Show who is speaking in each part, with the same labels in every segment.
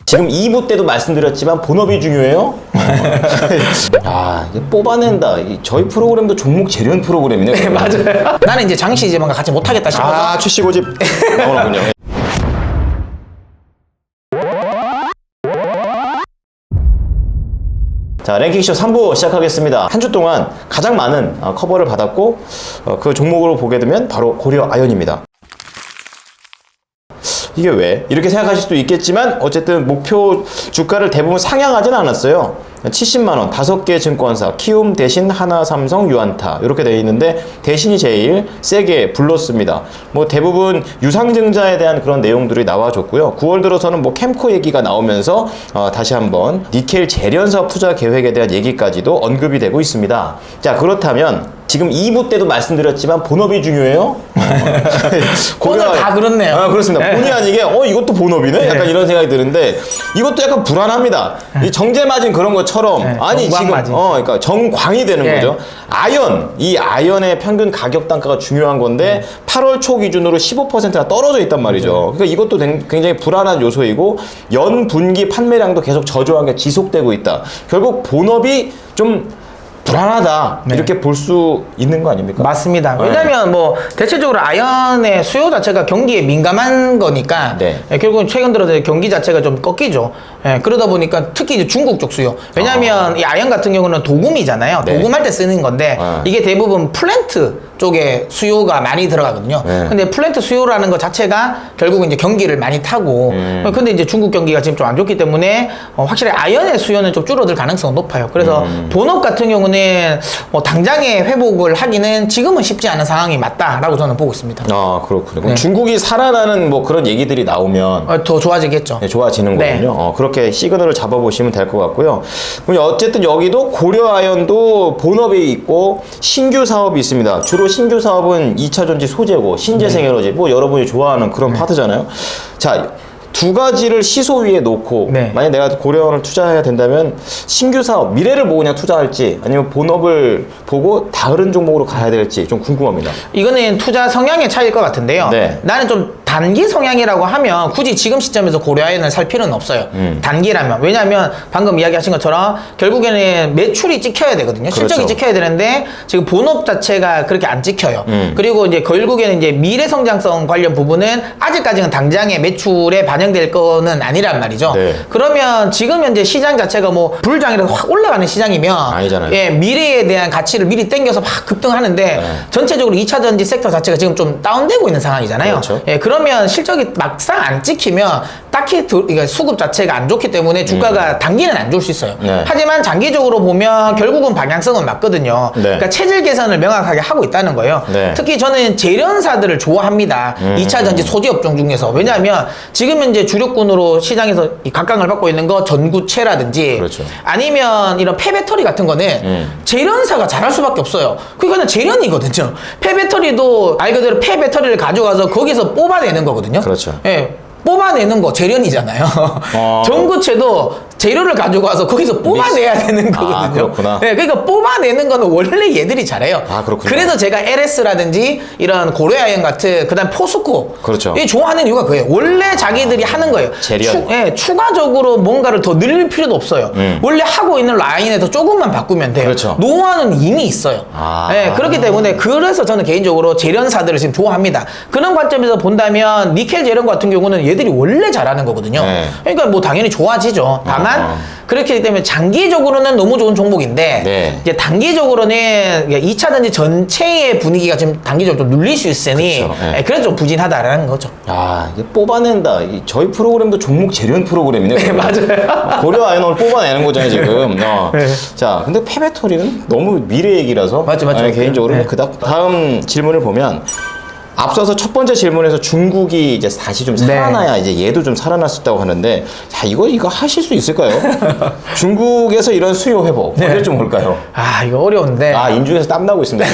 Speaker 1: 지금 2부 때도 말씀드렸지만 본업이 중요해요. 이게 뽑아낸다. 저희 프로그램도 종목 재련 프로그램이네.
Speaker 2: 네, 맞아요. 나는 이제 장시 이제 뭔가 같이 못하겠다 싶어서.
Speaker 1: 출시 고집 나오는군요. 자, 랭킹쇼 3부 시작하겠습니다. 한 주 동안 가장 많은 커버를 받았고 그 종목으로 보게 되면 바로 고려 아연입니다. 이게 왜? 이렇게 생각하실 수도 있겠지만 어쨌든 목표 주가를 대부분 상향하지는 않았어요. 70만원 5개 증권사 키움, 대신, 하나, 삼성, 유안타 이렇게 되어 있는데 대신이 제일 세게 불렀습니다. 뭐 대부분 유상증자에 대한 그런 내용들이 나와줬고요. 9월 들어서는 뭐 캠코 얘기가 나오면서 다시 한번 니켈 재련 사업 투자 계획에 대한 얘기까지도 언급이 되고 있습니다. 자, 그렇다면 지금 2부 때도 말씀드렸지만 본업이 중요해요.
Speaker 2: 오늘 다 그렇네요.
Speaker 1: 그렇습니다. 본의 아니게 이것도 본업이네? 약간 이런 생각이 드는데 이것도 약간 불안합니다. 이 정제마진 그런 것처럼 아니 지금 그러니까 정광이 되는 거죠. 이 아연의 평균 가격 단가가 중요한 건데 8월 초 기준으로 15%가 떨어져 있단 말이죠. 그러니까 이것도 굉장히 불안한 요소이고 연 분기 판매량도 계속 저조한 게 지속되고 있다. 결국 본업이 좀 불안하다 이렇게 볼 수 있는 거 아닙니까?
Speaker 2: 맞습니다. 왜냐면 뭐 대체적으로 아연의 수요 자체가 경기에 민감한 거니까 결국은 최근 들어서 경기 자체가 좀 꺾이죠. 그러다 보니까 특히 이제 중국 쪽 수요. 왜냐면 이 아연 같은 경우는 도금이잖아요. 도금할 때 쓰는 건데 이게 대부분 플랜트 쪽에 수요가 많이 들어가거든요. 근데 플랜트 수요라는 것 자체가 결국은 이제 경기를 많이 타고 근데 이제 중국 경기가 지금 좀 안 좋기 때문에 확실히 아연의 수요는 좀 줄어들 가능성은 높아요. 그래서 본업 같은 경우는 뭐 당장에 회복을 하기는 지금은 쉽지 않은 상황이 맞다라고 저는 보고 있습니다.
Speaker 1: 그렇군요. 그럼 중국이 살아나는 뭐 그런 얘기들이 나오면
Speaker 2: 더 좋아지겠죠.
Speaker 1: 좋아지는 거군요. 그렇게 시그널을 잡아보시면 될 것 같고요. 그럼 어쨌든 여기도 고려아연도 본업이 있고 신규 사업이 있습니다. 주로 신규 사업은 2차전지 소재고 신재생에너지 뭐 여러분이 좋아하는 그런 파트잖아요. 자, 두 가지를 시소 위에 놓고 만약 내가 고려아연을 투자해야 된다면 신규 사업, 미래를 보고 그냥 투자할지 아니면 본업을 보고 다른 종목으로 가야 될지 좀 궁금합니다.
Speaker 2: 이거는 투자 성향의 차이일 것 같은데요. 나는 좀 단기 성향이라고 하면 굳이 지금 시점에서 고려아연을 살 필요는 없어요. 단기라면. 왜냐하면 방금 이야기하신 것처럼 결국에는 매출이 찍혀야 되거든요. 실적이 찍혀야 되는데 지금 본업 자체가 그렇게 안 찍혀요. 그리고 이제 결국에는 이제 미래 성장성 관련 부분은 아직까지는 당장의 매출에 반영될 거는 아니란 말이죠. 그러면 지금 현재 시장 자체가 뭐 불장이라서 확 올라가는 시장이면
Speaker 1: 아니잖아요.
Speaker 2: 미래에 대한 가치를 미리 땡겨서 막 급등하는데 전체적으로 2차전지 섹터 자체가 지금 좀 다운되고 있는 상황이잖아요. 그러면 실적이 막상 안 찍히면 딱히 그러니까 수급 자체가 안 좋기 때문에 주가가 단기는 안 좋을 수 있어요. 하지만 장기적으로 보면 결국은 방향성은 맞거든요. 그러니까 체질 개선을 명확하게 하고 있다는 거예요. 특히 저는 재련사들을 좋아합니다. 2차전지 소재 업종 중에서. 왜냐하면 지금 현재 주력군으로 시장에서 각광을 받고 있는 거 전구체라든지 아니면 이런 폐배터리 같은 거는 재련사가 잘할 수밖에 없어요. 그거는 재련이거든요. 폐배터리도 말 그대로 폐배터리를 가져가서 거기서 뽑아내는 거거든요. 뽑아내는 거 재련이잖아요. 전구체도 재료를 가지고 와서 거기서 뽑아내야 되는 거거든요.
Speaker 1: 그렇구나.
Speaker 2: 그러니까 뽑아내는 거는 원래 얘들이 잘해요. 그래서 제가 LS라든지 이런 고려아연 같은 그다음 포스코 이 좋아하는 이유가 그거예요. 원래 자기들이 하는 거예요. 추가적으로 뭔가를 더 늘릴 필요도 없어요. 원래 하고 있는 라인에서 조금만 바꾸면 돼요. 노하우는 이미 있어요. 그렇기 때문에 그래서 저는 개인적으로 재련사들을 지금 좋아합니다. 그런 관점에서 본다면 니켈 재련 같은 경우는 얘들이 원래 잘하는 거거든요. 그러니까 뭐 당연히 좋아지죠. 다만 그렇기 때문에 장기적으로는 너무 좋은 종목인데 이제 단기적으로는 2차전지 전체의 분위기가 지금 단기적으로 좀 눌릴 수 있으니 그래서 좀 부진하다라는 거죠.
Speaker 1: 이게 뽑아낸다. 저희 프로그램도 종목 재련 프로그램이네.
Speaker 2: 맞아요.
Speaker 1: 고려아연을 뽑아내는 거잖아요 지금. 자, 근데 폐배터리는 너무 미래 얘기라서
Speaker 2: 맞죠.
Speaker 1: 개인적으로는 다음 질문을 보면 앞서서 첫 번째 질문에서 중국이 이제 다시 좀 살아나야 이제 얘도 좀 살아날 수 있다고 하는데, 자, 이거 하실 수 있을까요? 중국에서 이런 수요 회복 언제쯤 올까요?
Speaker 2: 이거 어려운데.
Speaker 1: 인중에서 땀 나고 있습니다.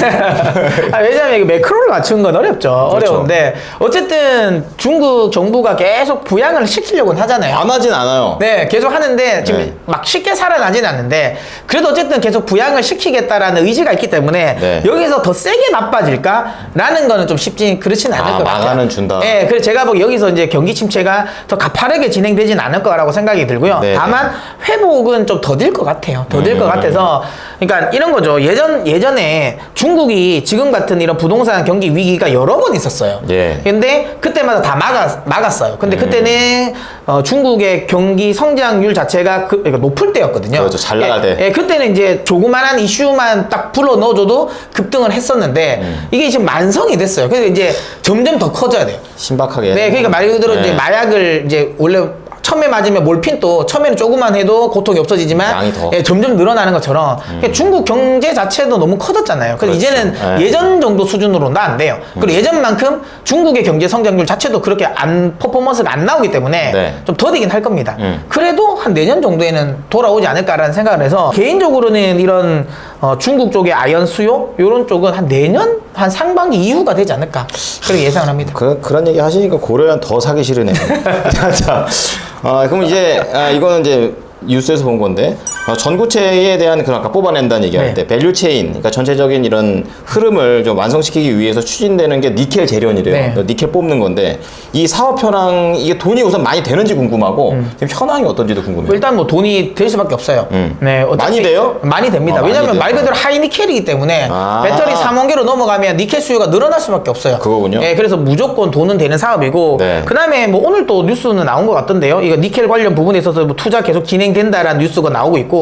Speaker 2: 왜냐면 이거 매크로를 맞추는 건 어렵죠. 어려운데 어쨌든 중국 정부가 계속 부양을 시키려고는 하잖아요.
Speaker 1: 안 하진 않아요.
Speaker 2: 계속 하는데 지금 막 쉽게 살아나진 않는데 그래도 어쨌든 계속 부양을 시키겠다라는 의지가 있기 때문에 여기서 더 세게 나빠질까라는 거는 좀 쉽지 그렇지는 않을 것 같아요.
Speaker 1: 마가는 준다.
Speaker 2: 예, 그래서 제가 보기 여기서 이제 경기 침체가 더 가파르게 진행되진 않을 거라고 생각이 들고요.
Speaker 1: 네,
Speaker 2: 다만 회복은 좀 더딜 것 같아요. 더딜 것 같아서 그러니까 이런 거죠. 예전에 중국이 지금 같은 이런 부동산 경기 위기가 여러 번 있었어요.
Speaker 1: 예.
Speaker 2: 근데 그때마다 다 막았어요. 근데 그때는 중국의 경기 성장률 자체가 그러니까 높을 때였거든요.
Speaker 1: 그렇죠. 잘 나갈 때.
Speaker 2: 예, 그때는 이제 조그만한 이슈만 딱 불러 넣어줘도 급등을 했었는데 이게 지금 만성이 됐어요. 그래서 이제 점점 더 커져야 돼요.
Speaker 1: 신박하게.
Speaker 2: 네, 그러니까 말 그대로
Speaker 1: 네.
Speaker 2: 이제 마약을 이제 원래 처음에 맞으면 몰핀도 처음에는 조금만 해도 고통이 없어지지만
Speaker 1: 양이 더.
Speaker 2: 예, 점점 늘어나는 것처럼 그러니까 중국 경제 자체도 너무 커졌잖아요. 그래서
Speaker 1: 그렇죠.
Speaker 2: 이제는
Speaker 1: 네.
Speaker 2: 예전 정도 수준으로는 안 돼요. 그리고 예전만큼 중국의 경제 성장률 자체도 그렇게 퍼포먼스가 안 나오기 때문에
Speaker 1: 네.
Speaker 2: 좀 더디긴 할 겁니다. 그래도 한 내년 정도에는 돌아오지 않을까라는 생각을 해서 개인적으로는 이런 중국 쪽의 아연 수요 이런 쪽은 한 내년 한 상반기 이후가 되지 않을까 그렇게 예상을 합니다.
Speaker 1: 그런 얘기 하시니까 고려는 더 사기 싫으네요. 자, 그럼 이제 이거는 이제 뉴스에서 본 건데 전구체에 대한 그 아까 뽑아낸다는 얘기할
Speaker 2: 네.
Speaker 1: 때 밸류 체인, 그러니까 전체적인 이런 흐름을 좀 완성시키기 위해서 추진되는 게 니켈 재련이래요.
Speaker 2: 네.
Speaker 1: 니켈 뽑는 건데 이 사업 현황 이게 돈이 우선 많이 되는지 궁금하고 지금 현황이 어떤지도 궁금해요.
Speaker 2: 일단 뭐 돈이 될 수밖에 없어요. 네, 어차피
Speaker 1: 많이 돼요?
Speaker 2: 많이 됩니다.
Speaker 1: 많이
Speaker 2: 왜냐하면
Speaker 1: 돼요.
Speaker 2: 말 그대로 하이 니켈이기 때문에 배터리 3원계로 넘어가면 니켈 수요가 늘어날 수밖에 없어요.
Speaker 1: 그거군요.
Speaker 2: 네, 그래서 무조건 돈은 되는 사업이고
Speaker 1: 네.
Speaker 2: 그다음에 뭐 오늘 또 뉴스는 나온 것 같던데요. 이거 니켈 관련 부분에 있어서 뭐 투자 계속 진행된다라는 뉴스가 나오고 있고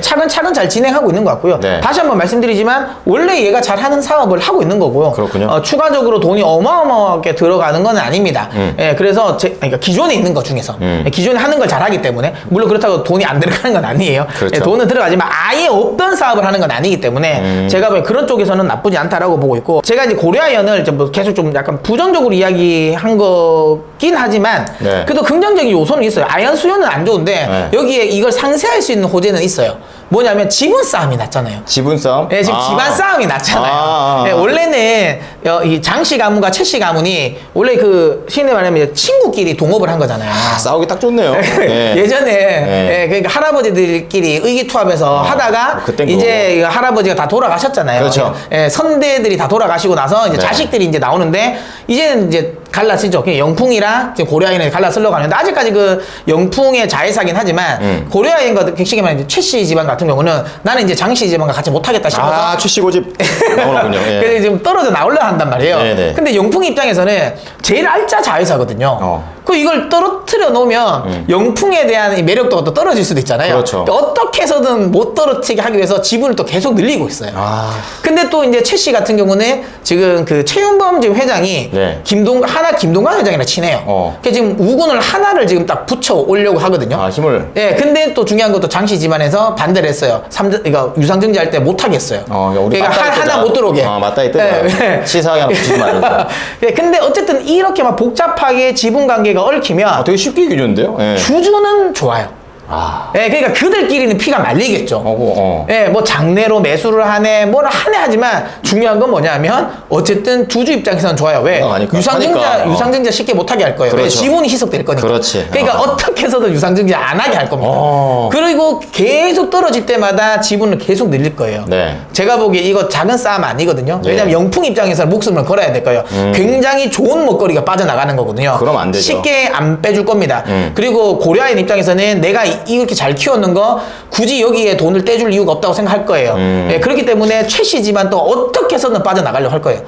Speaker 2: 차근차근 잘 진행하고 있는 것 같고요.
Speaker 1: 네.
Speaker 2: 다시 한번 말씀드리지만 원래 얘가 잘하는 사업을 하고 있는 거고요.
Speaker 1: 그렇군요.
Speaker 2: 추가적으로 돈이 어마어마하게 들어가는 건 아닙니다. 예, 그래서 그러니까 기존에 있는 것 중에서 기존에 하는 걸 잘하기 때문에 물론 그렇다고 돈이 안 들어가는 건 아니에요.
Speaker 1: 그렇죠.
Speaker 2: 예, 돈은 들어가지만 아예 없던 사업을 하는 건 아니기 때문에 제가 보기엔 그런 쪽에서는 나쁘지 않다라고 보고 있고 제가 이제 고려아연을 좀 계속 좀 약간 부정적으로 이야기한 거긴 하지만
Speaker 1: 네.
Speaker 2: 그래도 긍정적인 요소는 있어요. 아연 수요는 안 좋은데
Speaker 1: 네.
Speaker 2: 여기에 이걸 상쇄할 수 있는 호재는 있어요. 뭐냐면 지분 싸움이 났잖아요.
Speaker 1: 지분 싸움?
Speaker 2: 예, 지금 집안 싸움이 났잖아요. 예, 원래는 이 장씨 가문과 최씨 가문이 원래 그 쉽게 말하면 친구끼리 동업을 한 거잖아요.
Speaker 1: 싸우기 딱 좋네요. 네.
Speaker 2: 예전에
Speaker 1: 네.
Speaker 2: 예, 그러니까 할아버지들끼리 의기투합해서 하다가
Speaker 1: 그땐
Speaker 2: 이제 할아버지가 다 돌아가셨잖아요.
Speaker 1: 그렇죠.
Speaker 2: 예, 선대들이 다 돌아가시고 나서 이제
Speaker 1: 네.
Speaker 2: 자식들이 이제 나오는데 이제는 이제 갈라지죠. 그냥 영풍이랑 지금 고려아연이 갈라쓰려고 하는데 아직까지 그 영풍의 자회사긴 하지만 고려아연과 객식에 말하면 최씨 집안 같은 경우는 나는 이제 장씨 집안과 같이 못하겠다 싶어서
Speaker 1: 최씨 고집 나오는군요. 예.
Speaker 2: 그래서 지금 떨어져 나오려 한단 말이에요.
Speaker 1: 네네.
Speaker 2: 근데 영풍 입장에서는 제일 알짜 자회사거든요. 그 이걸 떨어뜨려 놓으면 영풍에 대한 이 매력도가 또 떨어질 수도 있잖아요.
Speaker 1: 그렇죠.
Speaker 2: 어떻게 해서든 못 떨어뜨리게 하기 위해서 지분을 또 계속 늘리고 있어요. 근데 또 이제 최 씨 같은 경우는 지금 그 최윤범 지금 회장이
Speaker 1: 네.
Speaker 2: 하나 김동관 회장이랑 친해요. 그래서 지금 우군을 하나를 지금 딱 붙여 오려고 하거든요.
Speaker 1: 힘을.
Speaker 2: 예, 근데 또 중요한 것도 장씨 집안에서 반대를 했어요. 그러니까 유상증자 할 때 못 하겠어요.
Speaker 1: 우리
Speaker 2: 그러니까
Speaker 1: 맞다이
Speaker 2: 하나
Speaker 1: 뜨자.
Speaker 2: 못 들어오게.
Speaker 1: 맞다이 뜨자.
Speaker 2: 예, 예.
Speaker 1: 치사하게 하나 붙이지 말자.
Speaker 2: 예, 근데 어쨌든 이렇게 막 복잡하게 지분 관계가 얽히면
Speaker 1: 되게 쉽게 이겨주는데요? 예.
Speaker 2: 주주는 좋아요. 예, 그러니까 그들끼리는 피가 말리겠죠. 예, 뭐 장내로 매수를 하네, 뭐를 하네 하지만 중요한 건 뭐냐면 어쨌든 주주 입장에서는 좋아요. 왜?
Speaker 1: 하니까.
Speaker 2: 유상증자 쉽게 못하게 할 거예요. 왜?
Speaker 1: 그렇죠.
Speaker 2: 지분이 희석될 거니까.
Speaker 1: 그렇지.
Speaker 2: 그러니까 어떻게 해서든 유상증자 안 하게 할 겁니다. 그리고 계속 떨어질 때마다 지분을 계속 늘릴 거예요.
Speaker 1: 네.
Speaker 2: 제가 보기에 이거 작은 싸움 아니거든요.
Speaker 1: 네.
Speaker 2: 왜냐면 영풍 입장에서는 목숨을 걸어야 될 거예요. 굉장히 좋은 먹거리가 빠져나가는 거거든요.
Speaker 1: 그럼 안 되죠.
Speaker 2: 쉽게 안 빼줄 겁니다. 그리고 고려아연 입장에서는 내가 이렇게 잘 키웠는 거 굳이 여기에 돈을 떼줄 이유가 없다고 생각할 거예요. 예, 그렇기 때문에 최 씨지만 또 어떻게 해서든 빠져나가려고 할 거예요.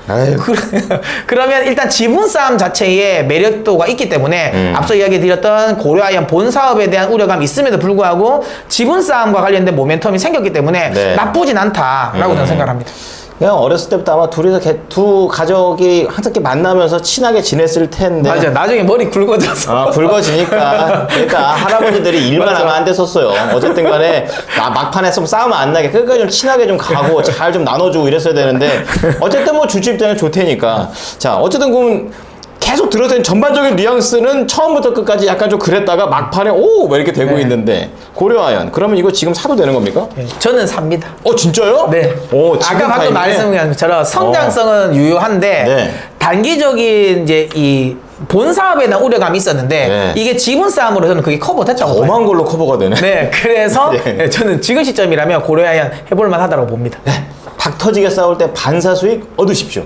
Speaker 2: 그러면 일단 지분 싸움 자체에 매력도가 있기 때문에 앞서 이야기 드렸던 고려아연 본 사업에 대한 우려감이 있음에도 불구하고 지분 싸움과 관련된 모멘텀이 생겼기 때문에
Speaker 1: 네.
Speaker 2: 나쁘진 않다라고 저는 생각을 합니다.
Speaker 1: 그냥 어렸을 때부터 아마 두 가족이 항상 이렇게 만나면서 친하게 지냈을 텐데.
Speaker 2: 맞아. 나중에 머리 굵어져서.
Speaker 1: 굵어지니까. 그러니까 할아버지들이 일만
Speaker 2: 맞아.
Speaker 1: 하면 안 됐었어요. 어쨌든 간에 막판에 좀 싸우면 안 나게. 그러니까 좀 친하게 좀 가고 잘 좀 나눠주고 이랬어야 되는데. 어쨌든 뭐 주주 입장에 좋다니까. 자, 어쨌든 그럼 계속 들어서 전반적인 뉘앙스는 처음부터 끝까지 약간 좀 그랬다가 막판에 오! 뭐 이렇게 되고
Speaker 2: 네.
Speaker 1: 있는데. 고려아연. 그러면 이거 지금 사도 되는 겁니까?
Speaker 2: 저는 삽니다.
Speaker 1: 진짜요?
Speaker 2: 네.
Speaker 1: 지금
Speaker 2: 아까 방금
Speaker 1: 타이밍에?
Speaker 2: 말씀드린 것처럼 성장성은 유효한데
Speaker 1: 네.
Speaker 2: 단기적인 이제 이 본 사업에 대한 우려감이 있었는데
Speaker 1: 네.
Speaker 2: 이게 지분 싸움으로 저는 그게 커버됐다고 봐요.
Speaker 1: 엄한 걸로 커버가 되네.
Speaker 2: 네, 그래서
Speaker 1: 네.
Speaker 2: 저는 지금 시점이라면 고려아연 해볼 만하다고 봅니다.
Speaker 1: 박 터지게 싸울 때 반사 수익 얻으십시오.